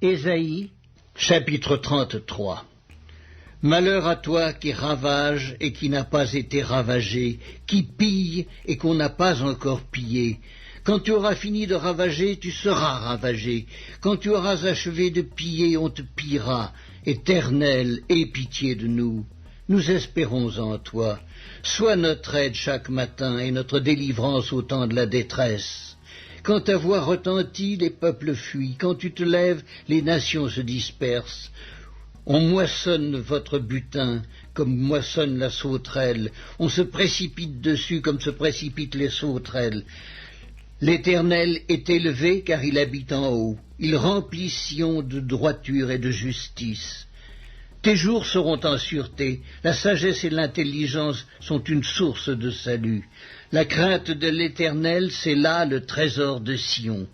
Ésaïe, chapitre 33. Malheur à toi qui ravage et qui n'a pas été ravagé, qui pille et qu'on n'a pas encore pillé. Quand tu auras fini de ravager, tu seras ravagé. Quand tu auras achevé de piller, on te pillera. Éternel, aie pitié de nous. Nous espérons en toi. Sois notre aide chaque matin et notre délivrance au temps de la détresse. Quand ta voix retentit, les peuples fuient. Quand tu te lèves, les nations se dispersent. On moissonne votre butin comme moissonne la sauterelle. On se précipite dessus comme se précipitent les sauterelles. L'Éternel est élevé car il habite en haut. Il remplit Sion de droiture et de justice. Tes jours seront en sûreté. La sagesse et l'intelligence sont une source de salut. La crainte de l'Éternel, c'est là le trésor de Sion.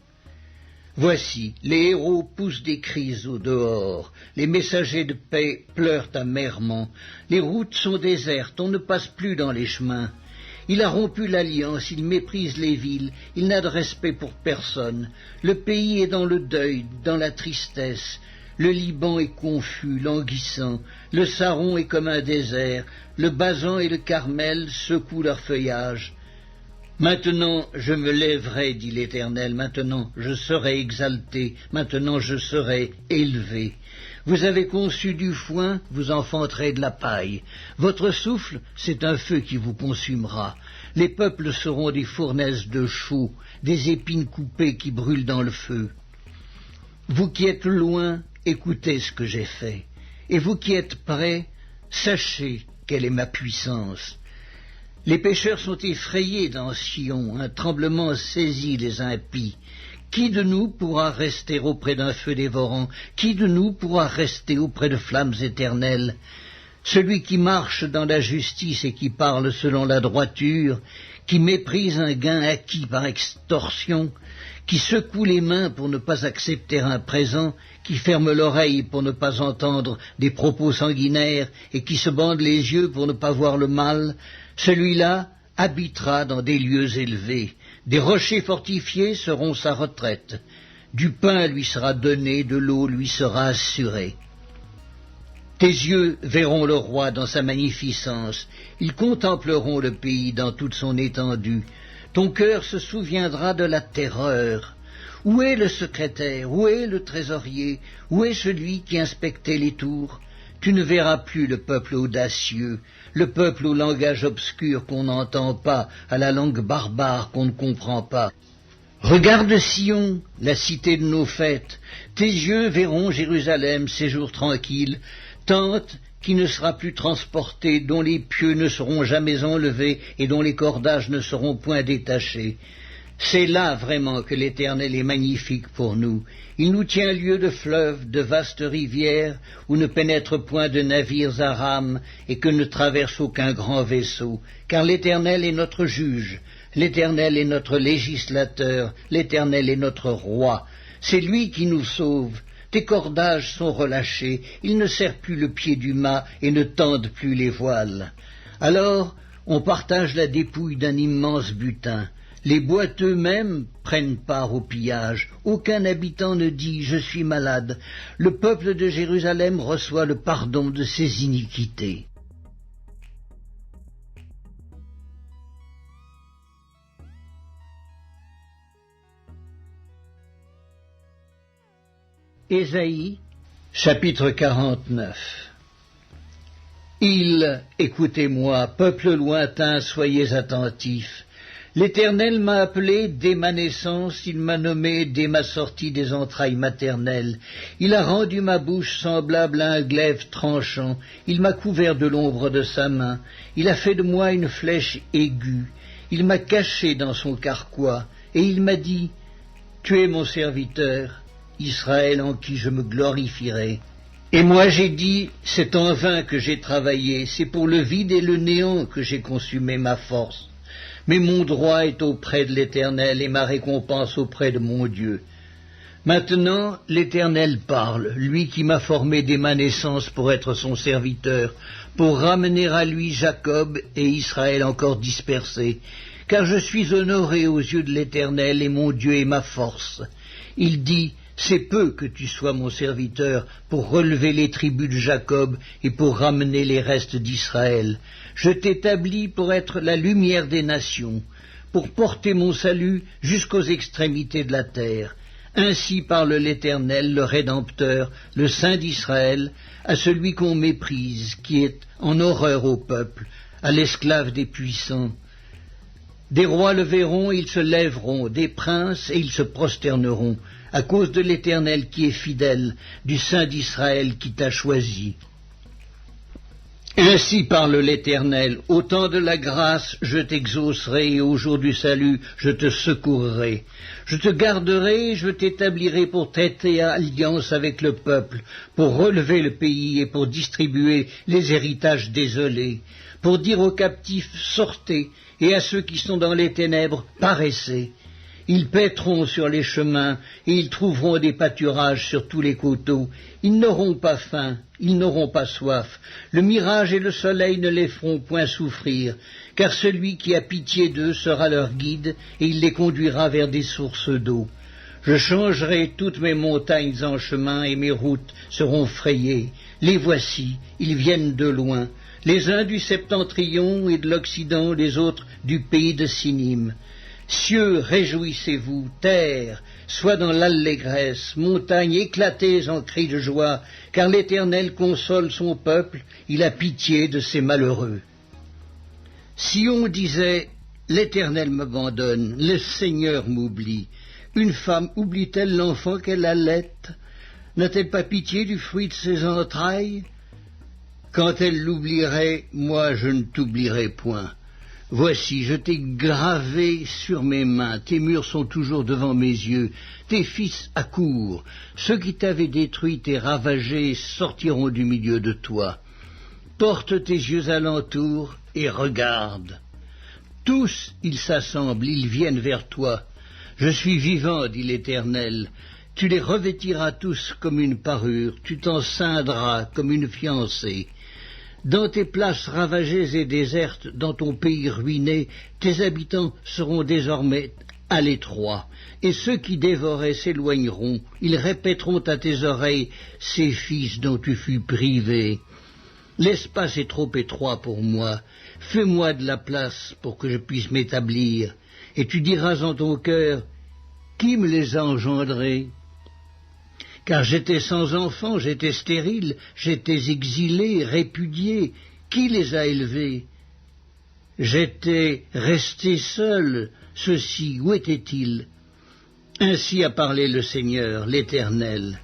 Voici, les héros poussent des cris au dehors, les messagers de paix pleurent amèrement, les routes sont désertes, on ne passe plus dans les chemins. Il a rompu l'alliance, il méprise les villes, il n'a de respect pour personne. Le pays est dans le deuil, dans la tristesse. Le Liban est confus, languissant, le Saron est comme un désert, le Basan et le Carmel secouent leur feuillage. Maintenant je me lèverai, dit l'Éternel, maintenant je serai exalté, maintenant je serai élevé. Vous avez conçu du foin, vous enfanterez de la paille. Votre souffle, c'est un feu qui vous consumera. Les peuples seront des fournaises de chaux, des épines coupées qui brûlent dans le feu. Vous qui êtes loin, écoutez ce que j'ai fait. Et vous qui êtes près, sachez quelle est ma puissance. Les pécheurs sont effrayés dans Sion, un tremblement saisit les impies. Qui de nous pourra rester auprès d'un feu dévorant? Qui de nous pourra rester auprès de flammes éternelles? Celui qui marche dans la justice et qui parle selon la droiture, qui méprise un gain acquis par extorsion, qui secoue les mains pour ne pas accepter un présent, qui ferme l'oreille pour ne pas entendre des propos sanguinaires et qui se bande les yeux pour ne pas voir le mal, celui-là habitera dans des lieux élevés. Des rochers fortifiés seront sa retraite. Du pain lui sera donné, de l'eau lui sera assurée. Tes yeux verront le roi dans sa magnificence. Ils contempleront le pays dans toute son étendue. Ton cœur se souviendra de la terreur. Où est le secrétaire? Où est le trésorier? Où est celui qui inspectait les tours? Tu ne verras plus le peuple audacieux, le peuple au langage obscur qu'on n'entend pas, à la langue barbare qu'on ne comprend pas. Regarde Sion, la cité de nos fêtes. Tes yeux verront Jérusalem, séjour tranquille, tente qui ne sera plus transportée, dont les pieux ne seront jamais enlevés et dont les cordages ne seront point détachés. C'est là vraiment que l'Éternel est magnifique pour nous. Il nous tient lieu de fleuves, de vastes rivières, où ne pénètrent point de navires à rames et que ne traverse aucun grand vaisseau. Car l'Éternel est notre juge, l'Éternel est notre législateur, l'Éternel est notre roi. C'est lui qui nous sauve. Tes cordages sont relâchés, ils ne serrent plus le pied du mât et ne tendent plus les voiles. Alors, on partage la dépouille d'un immense butin. Les boiteux mêmes prennent part au pillage. Aucun habitant ne dit « je suis malade ». Le peuple de Jérusalem reçoit le pardon de ses iniquités. Ésaïe, chapitre 49. Écoutez-moi, peuple lointain, soyez attentifs. L'Éternel m'a appelé dès ma naissance, il m'a nommé dès ma sortie des entrailles maternelles. Il a rendu ma bouche semblable à un glaive tranchant, il m'a couvert de l'ombre de sa main, il a fait de moi une flèche aiguë, il m'a caché dans son carquois, et il m'a dit, « Tu es mon serviteur, Israël en qui je me glorifierai. » Et moi j'ai dit, c'est en vain que j'ai travaillé, c'est pour le vide et le néant que j'ai consumé ma force. Mais mon droit est auprès de l'Éternel et ma récompense auprès de mon Dieu. Maintenant l'Éternel parle, lui qui m'a formé dès ma naissance pour être son serviteur, pour ramener à lui Jacob et Israël encore dispersés, car je suis honoré aux yeux de l'Éternel et mon Dieu est ma force. Il dit, C'est peu que tu sois mon serviteur pour relever les tribus de Jacob et pour ramener les restes d'Israël. Je t'établis pour être la lumière des nations, pour porter mon salut jusqu'aux extrémités de la terre. Ainsi parle l'Éternel, le Rédempteur, le Saint d'Israël, à celui qu'on méprise, qui est en horreur au peuple, à l'esclave des puissants. Des rois le verront, ils se lèveront, des princes, et ils se prosterneront, à cause de l'Éternel qui est fidèle, du Saint d'Israël qui t'a choisi. Ainsi parle l'Éternel, au temps de la grâce, je t'exaucerai, et au jour du salut, je te secourrai. Je te garderai, je t'établirai pour traiter alliance avec le peuple, pour relever le pays et pour distribuer les héritages désolés, pour dire aux captifs, sortez, et à ceux qui sont dans les ténèbres, paraissez. Ils paîtront sur les chemins, et ils trouveront des pâturages sur tous les coteaux. Ils n'auront pas faim, ils n'auront pas soif. Le mirage et le soleil ne les feront point souffrir, car celui qui a pitié d'eux sera leur guide, et il les conduira vers des sources d'eau. Je changerai toutes mes montagnes en chemin, et mes routes seront frayées. Les voici, ils viennent de loin, les uns du septentrion et de l'Occident, les autres du pays de Sinim. Cieux, réjouissez-vous, terre, sois dans l'allégresse, montagnes, éclatez en cris de joie, car l'Éternel console son peuple, il a pitié de ses malheureux. Sion disait, l'Éternel m'abandonne, le Seigneur m'oublie. Une femme oublie-t-elle l'enfant qu'elle allaite? N'a-t-elle pas pitié du fruit de ses entrailles? Quand elle l'oublierait, moi je ne t'oublierai point. Voici, je t'ai gravé sur mes mains, tes murs sont toujours devant mes yeux, tes fils accourent, ceux qui t'avaient détruit et ravagé sortiront du milieu de toi. Porte tes yeux alentour et regarde. Tous, ils s'assemblent, ils viennent vers toi. Je suis vivant, dit l'Éternel. Tu les revêtiras tous comme une parure, tu t'en ceindras comme une fiancée. Dans tes places ravagées et désertes, dans ton pays ruiné, tes habitants seront désormais à l'étroit, et ceux qui dévoraient s'éloigneront, ils répéteront à tes oreilles ces fils dont tu fus privé. L'espace est trop étroit pour moi, fais-moi de la place pour que je puisse m'établir, et tu diras en ton cœur, qui me les a engendrés? Car j'étais sans enfant, j'étais stérile, j'étais exilé, répudié. Qui les a élevés? J'étais resté seul. Ceux-ci, où étaient-ils? Ainsi a parlé le Seigneur, l'Éternel.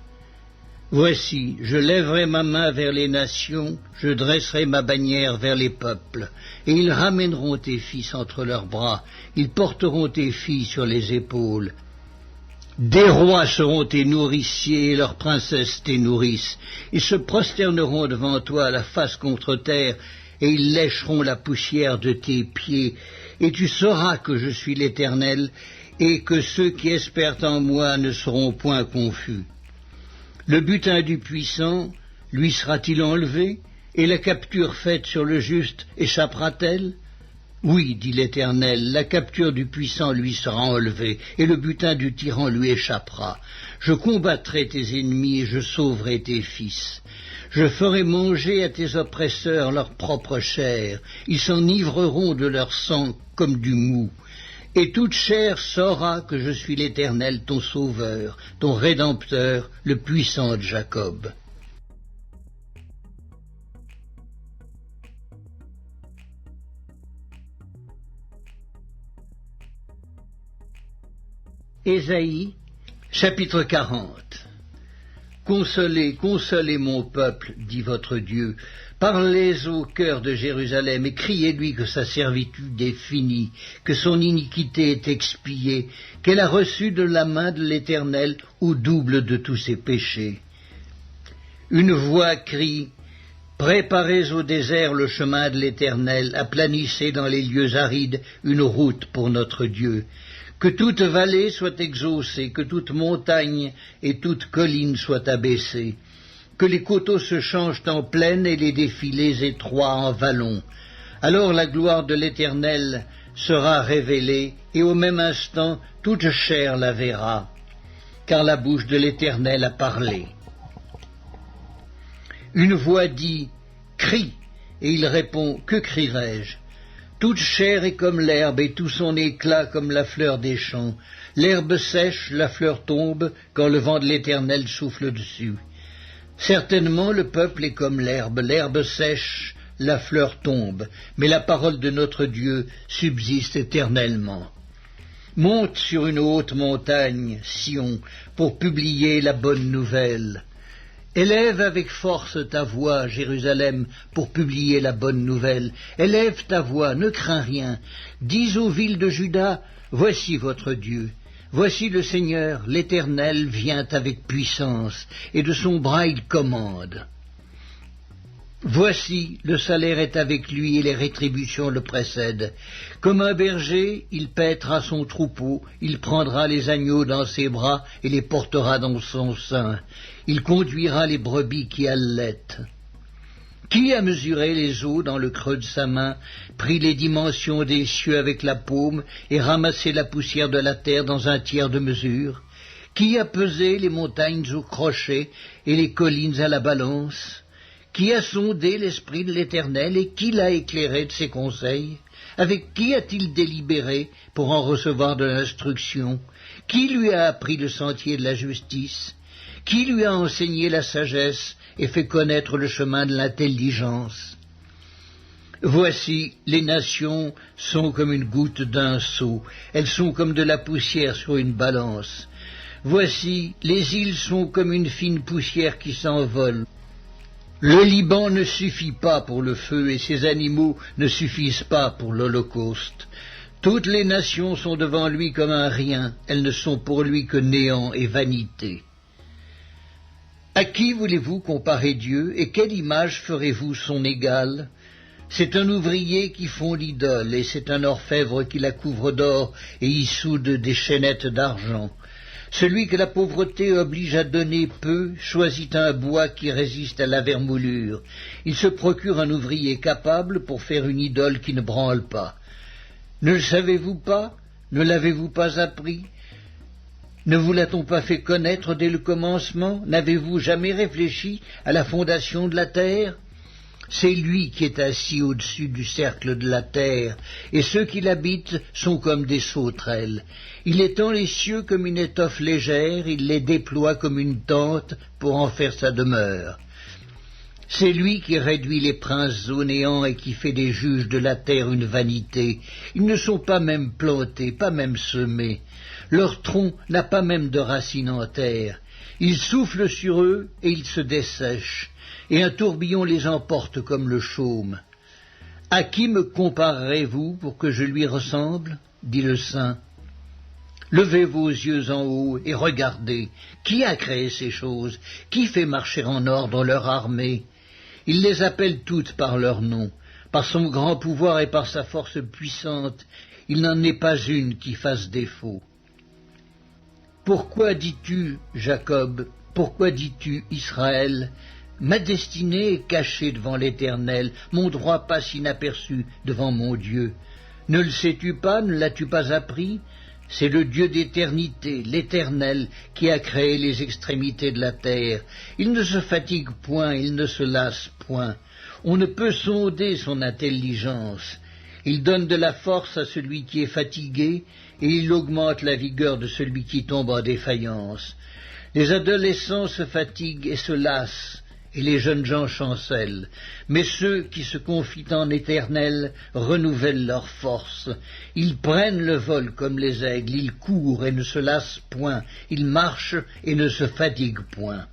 Voici, je lèverai ma main vers les nations, je dresserai ma bannière vers les peuples, et ils ramèneront tes fils entre leurs bras, ils porteront tes filles sur les épaules. Des rois seront tes nourriciers et leurs princesses tes nourrices. Ils se prosterneront devant toi la face contre terre et ils lécheront la poussière de tes pieds. Et tu sauras que je suis l'Éternel et que ceux qui espèrent en moi ne seront point confus. Le butin du puissant lui sera-t-il enlevé et la capture faite sur le juste échappera-t-elle? Oui, dit l'Éternel, la capture du puissant lui sera enlevée, et le butin du tyran lui échappera. Je combattrai tes ennemis et je sauverai tes fils. Je ferai manger à tes oppresseurs leur propre chair, ils s'enivreront de leur sang comme du mou. Et toute chair saura que je suis l'Éternel, ton sauveur, ton Rédempteur, le puissant de Jacob. Ésaïe, chapitre 40. Consolez, consolez mon peuple, dit votre Dieu. Parlez au cœur de Jérusalem et criez-lui que sa servitude est finie, que son iniquité est expiée, qu'elle a reçu de la main de l'Éternel au double de tous ses péchés. Une voix crie, préparez au désert le chemin de l'Éternel, aplanissez dans les lieux arides une route pour notre Dieu. Que toute vallée soit exaucée, que toute montagne et toute colline soit abaissée, que les coteaux se changent en plaine et les défilés étroits en vallons. Alors la gloire de l'Éternel sera révélée, et au même instant toute chair la verra. car la bouche de l'Éternel a parlé. Une voix dit « Crie !» et il répond « Que crierai-je » Toute chair est comme l'herbe et tout son éclat comme la fleur des champs. L'herbe sèche, la fleur tombe, quand le vent de l'Éternel souffle dessus. Certainement le peuple est comme l'herbe sèche, la fleur tombe, mais la parole de notre Dieu subsiste éternellement. Monte sur une haute montagne, Sion, pour publier la bonne nouvelle. Élève avec force ta voix, Jérusalem, pour publier la bonne nouvelle. Élève ta voix, ne crains rien. Dis aux villes de Juda, voici votre Dieu. Voici le Seigneur, l'Éternel vient avec puissance, et de son bras il commande. Voici, le salaire est avec lui et les rétributions le précèdent. Comme un berger, il paîtra son troupeau, il prendra les agneaux dans ses bras et les portera dans son sein. Il conduira les brebis qui allaitent. Qui a mesuré les eaux dans le creux de sa main, pris les dimensions des cieux avec la paume et ramassé la poussière de la terre dans un tiers de mesure? Qui a pesé les montagnes au crochet et les collines à la balance? Qui a sondé l'esprit de l'Éternel et qui l'a éclairé de ses conseils? Avec qui a-t-il délibéré pour en recevoir de l'instruction? Qui lui a appris le sentier de la justice? Qui lui a enseigné la sagesse et fait connaître le chemin de l'intelligence? Voici, les nations sont comme une goutte d'un seau, elles sont comme de la poussière sur une balance. Voici, les îles sont comme une fine poussière qui s'envole. Le Liban ne suffit pas pour le feu et ses animaux ne suffisent pas pour l'Holocauste. Toutes les nations sont devant lui comme un rien, elles ne sont pour lui que néant et vanité. À qui voulez-vous comparer Dieu et quelle image ferez-vous son égal? C'est un ouvrier qui fond l'idole et c'est un orfèvre qui la couvre d'or et y soude des chaînettes d'argent. Celui que la pauvreté oblige à donner peu choisit un bois qui résiste à la vermoulure. Il se procure un ouvrier capable pour faire une idole qui ne branle pas. Ne le savez-vous pas? Ne l'avez-vous pas appris? Ne vous l'a-t-on pas fait connaître dès le commencement? N'avez-vous jamais réfléchi à la fondation de la terre? C'est lui qui est assis au-dessus du cercle de la terre, et ceux qui l'habitent sont comme des sauterelles. Il étend les cieux comme une étoffe légère, il les déploie comme une tente pour en faire sa demeure. C'est lui qui réduit les princes au néant et qui fait des juges de la terre une vanité. Ils ne sont pas même plantés, pas même semés. Leur tronc n'a pas même de racines en terre. Il souffle sur eux et ils se dessèchent, et un tourbillon les emporte comme le chaume. À qui me comparerez-vous pour que je lui ressemble? Dit le saint. Levez vos yeux en haut et regardez. Qui a créé ces choses? Qui fait marcher en ordre leur armée? Il les appelle toutes par leur nom. Par son grand pouvoir et par sa force puissante, il n'en est pas une qui fasse défaut. Pourquoi dis-tu, Jacob? Pourquoi dis-tu, Israël? Ma destinée est cachée devant l'Éternel, mon droit passe inaperçu devant mon Dieu. Ne le sais-tu pas, ne l'as-tu pas appris? C'est le Dieu d'éternité, l'Éternel, qui a créé les extrémités de la terre. Il ne se fatigue point, il ne se lasse point. On ne peut sonder son intelligence. Il donne de la force à celui qui est fatigué, et il augmente la vigueur de celui qui tombe en défaillance. Les adolescents se fatiguent et se lassent, et les jeunes gens chancellent. Mais ceux qui se confient en l'Éternel renouvellent leur force. Ils prennent le vol comme les aigles, ils courent et ne se lassent point, ils marchent et ne se fatiguent point.